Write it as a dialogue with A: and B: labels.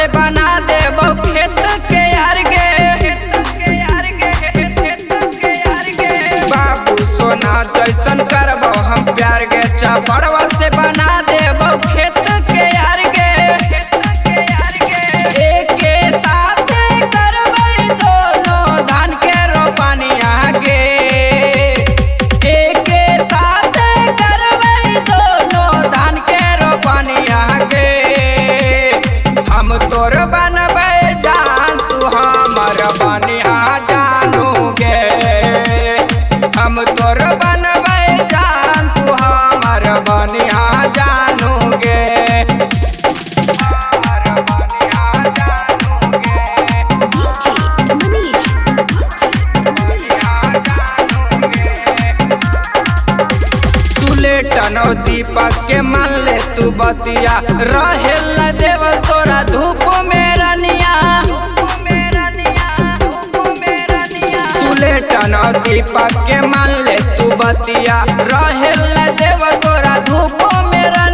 A: से बना देबो खेत के यार गे। बाबू सोना जैसन करबो हम प्यार गे, चपड़वा से बना देबो खेत के यार गे। एके साथ करबै दोनों धान के रोपनिया गे। एके साथ करबै दोनों धान के रोपनिया गे। हम तोर बनबै जान तू हमर बनिया जानू गे। हम तोर बनबै जान तू हमर बनिया जानू गे। हमर बनिया जानू गे। बनिया जानू गे। सुलेटनो दीपक के मान ले तू बतिया, रहे ल देव तोरा धूप में रनिया। सुलेटनो दीपक के मान ले तू बतिया, रहे ल देव तोरा धूप में रनिया।